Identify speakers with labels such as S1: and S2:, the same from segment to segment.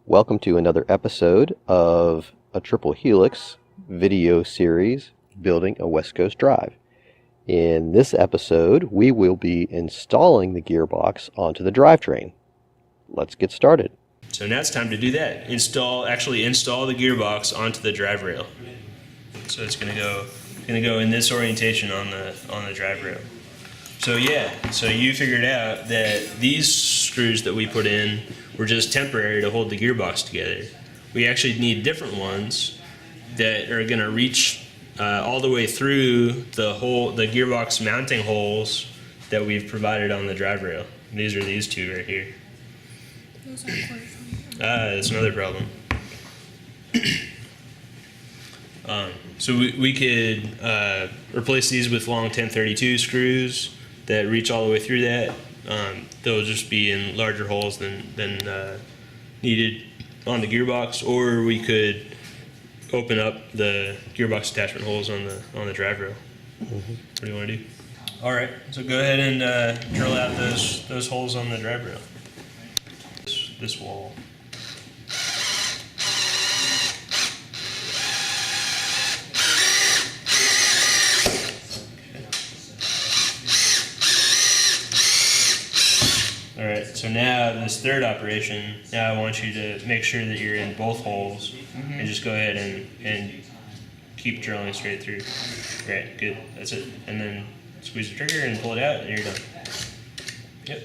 S1: Welcome to another episode of a Triple Helix video series, Building a West Coast Drive. In this episode, we will be installing the gearbox onto the drivetrain. Let's get started.
S2: So now it's time to do that. Actually install the gearbox onto the drive rail. So it's gonna go in this orientation on the drive rail. So you figured out that these screws that we put in were just temporary to hold the gearbox together. We actually need different ones that are gonna reach all the way through the gearbox mounting holes that we've provided on the drive rail. These are these two right here.
S3: Those aren't quarter.
S2: That's another problem. So we could replace these with long 1032 screws that reach all the way through that. They'll just be in larger holes than needed on the gearbox, or we could open up the gearbox attachment holes on the drive rail. What do you want to do? All right, so go ahead and drill out those holes on the drive rail. This wall. All right, so now this third operation, now I want you to make sure that you're in both holes and just go ahead and keep drilling straight through. Right, good, that's it. And then squeeze the trigger and pull it out and you're done. Yep.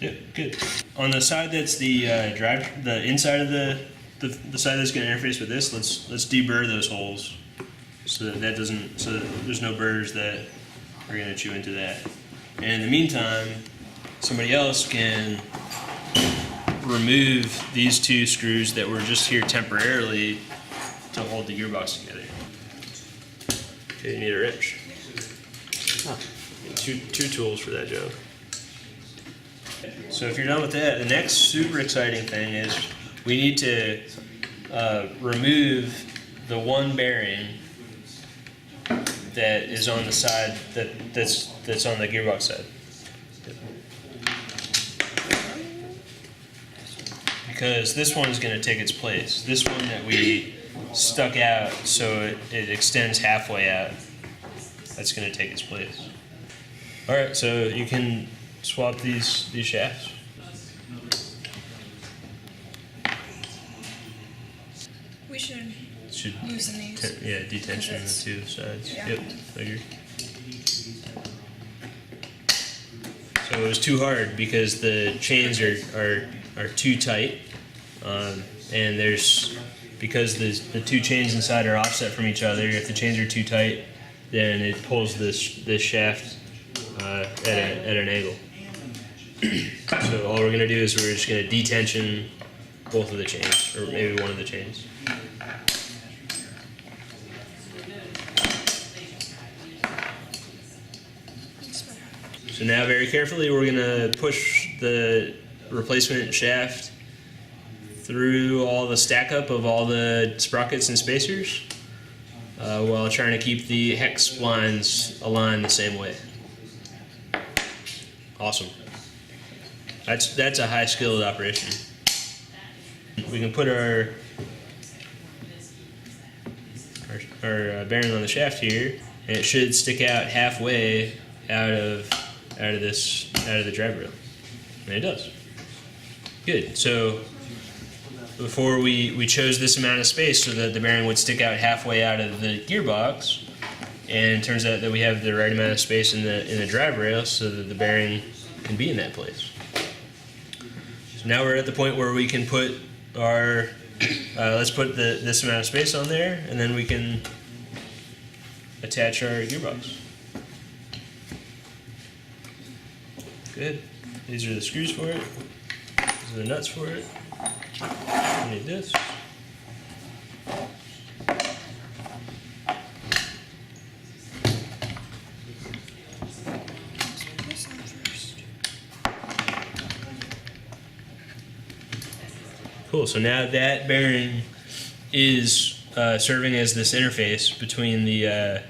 S2: Yep, good. On the side that's the inside of the side that's going to interface with this, let's deburr those holes so that there's no burrs that are going to chew into that. And in the meantime, somebody else can remove these two screws that were just here temporarily to hold the gearbox together. Okay, you need a wrench. Two tools for that job. So if you're done with that, the next super exciting thing is we need to remove the one bearing that is on the side that's on the gearbox side. Because this one is going to take its place. This one that we stuck out so it extends halfway out, that's going to take its place. All right, so you can swap these shafts.
S3: We should loosen these.
S2: Detention on the two sides.
S3: Yeah.
S2: Yep, I agree. So it was too hard because the chains are too tight, and because the two chains inside are offset from each other. If the chains are too tight, then it pulls this shaft at an angle. So all we're going to do is we're just going to detension both of the chains, or maybe one of the chains. So now very carefully we're going to push the replacement shaft through all the stack up of all the sprockets and spacers while trying to keep the hex splines aligned the same way. Awesome. That's a high skilled operation. We can put our bearing on the shaft here, and it should stick out halfway out of the drive rail, and it does. Good. So before we chose this amount of space so that the bearing would stick out halfway out of the gearbox, and it turns out that we have the right amount of space in the drive rail so that the bearing can be in that place. So now we're at the point where we can put our let's put this amount of space on there, and then we can attach our gearbox. Good. These are the screws for it. These are the nuts for it. We need this.
S3: This one first.
S2: Cool, so now that bearing is serving as this interface between the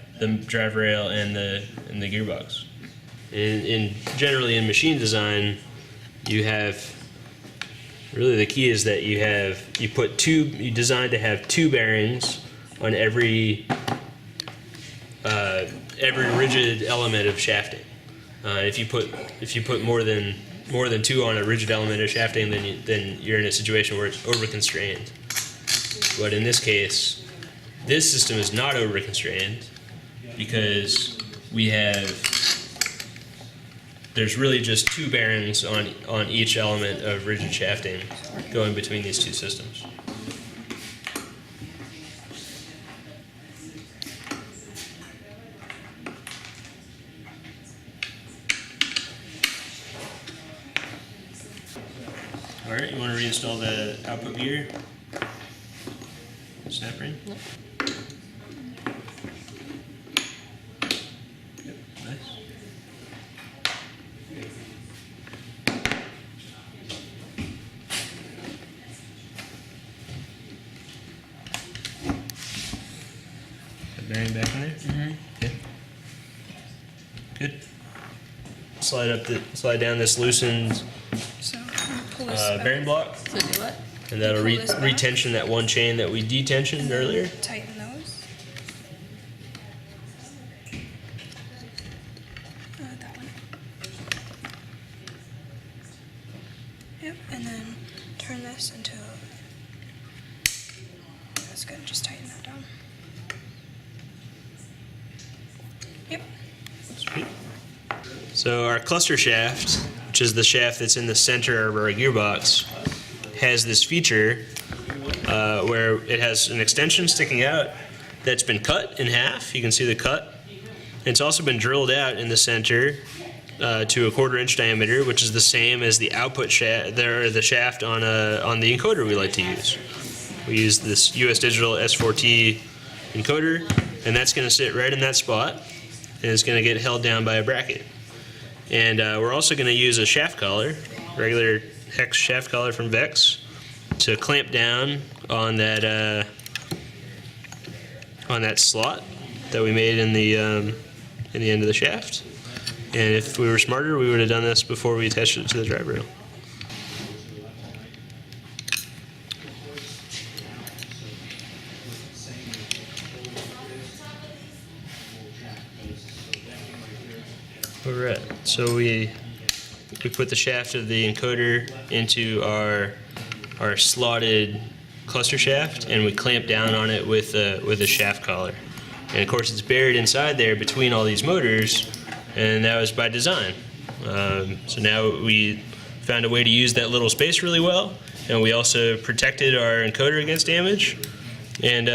S2: drive rail and the gearbox. In generally in machine design, you have really the key is that you design to have two bearings on every rigid element of shafting. If you put more than two on a rigid element of shafting, then you're in a situation where it's over constrained. But in this case, this system is not over constrained because there's really just two bearings on each element of rigid shafting going between these two systems. All right, you want to reinstall the output gear? Snap ring?
S4: Yep.
S2: Yep, nice. Put the bearing back in there?
S4: Mm-hmm.
S2: Okay. Good. Slide down this loosened
S3: So pull this back.
S2: bearing block,
S4: So do what?
S2: and that'll
S3: Pull this back.
S2: retension that one chain that we detensioned
S3: And then
S2: earlier.
S3: Tighten those. That one. Yep, and then turn this until that's good. Just tighten that down. Yep.
S2: Sweet. So our cluster shaft, which is the shaft that's in the center of our gearbox, has this feature where it has an extension sticking out that's been cut in half. You can see the cut. It's also been drilled out in the center to a 1/4 inch diameter, which is the same as the output shaft, the shaft on the encoder we like to use. We use this US Digital S4T encoder, and that's going to sit right in that spot, and it's going to get held down by a bracket. And we're also going to use a shaft collar, regular hex shaft collar from Vex, to clamp down on that slot that we made in the end of the shaft. And if we were smarter, we would have done this before we attached it to the drive rail. Alright, so we put the shaft of the encoder into our slotted cluster shaft, and we clamp down on it with a shaft collar. And of course, it's buried inside there between all these motors, and that was by design. So now we found a way to use that little space really well, and we also protected our encoder against damage. And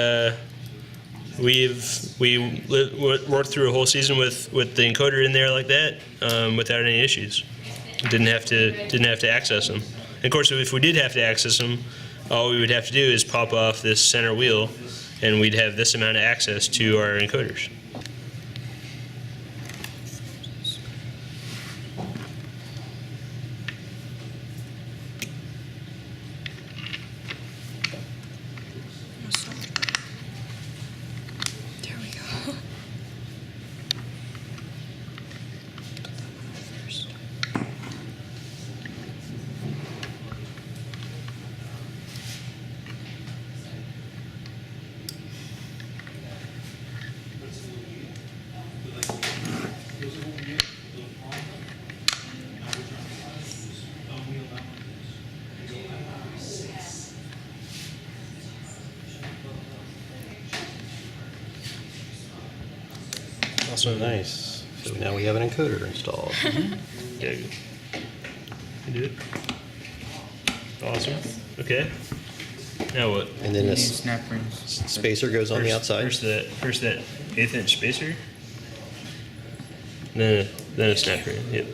S2: we worked through a whole season with the encoder in there like that without any issues. Didn't have to access them. And of course, if we did have to access them, all we would have to do is pop off this center wheel, and we'd have this amount of access to our encoders.
S3: There we go.
S1: Also nice. So now we have an encoder installed.
S2: Yeah, you do it. Awesome. Okay. Now what?
S1: And then
S4: Need
S1: this
S4: snap rings.
S1: spacer goes on the outside.
S2: First that 1/8 inch spacer. Then a snap ring. Yep.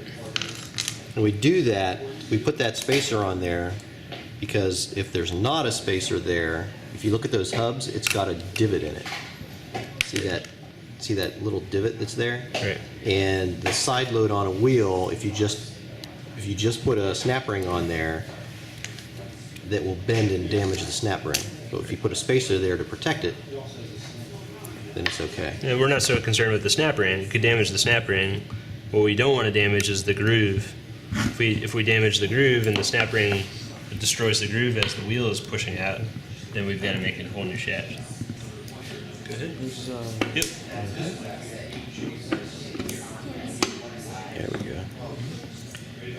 S1: And we do that, we put that spacer on there because if there's not a spacer there, if you look at those hubs, it's got a divot in it. See that little divot that's there?
S2: Right.
S1: And the side load on a wheel, if you just put a snap ring on there, that will bend and damage the snap ring. So if you put a spacer there to protect it, then it's okay.
S2: Yeah, we're not so concerned with the snap ring. It could damage the snap ring. What we don't want to damage is the groove. If we damage the groove and the snap ring destroys the groove as the wheel is pushing out, then we've got to make a whole new shaft. Go ahead. Yep.
S1: There we go.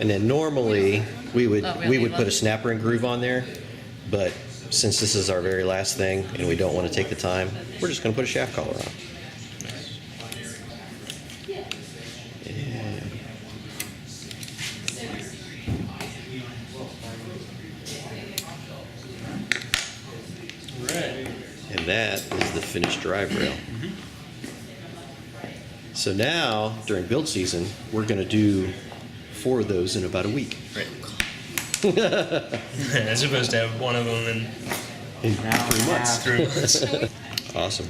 S1: And then normally we would put a snap ring groove on there, but since this is our very last thing and we don't want to take the time, we're just going to put a shaft collar on. And that is the finished drive rail. So now, during build season, we're going to do 4 of those in about a week.
S2: Right. As opposed to have one of them in
S1: In 3 months.
S2: 3 months.
S1: Awesome.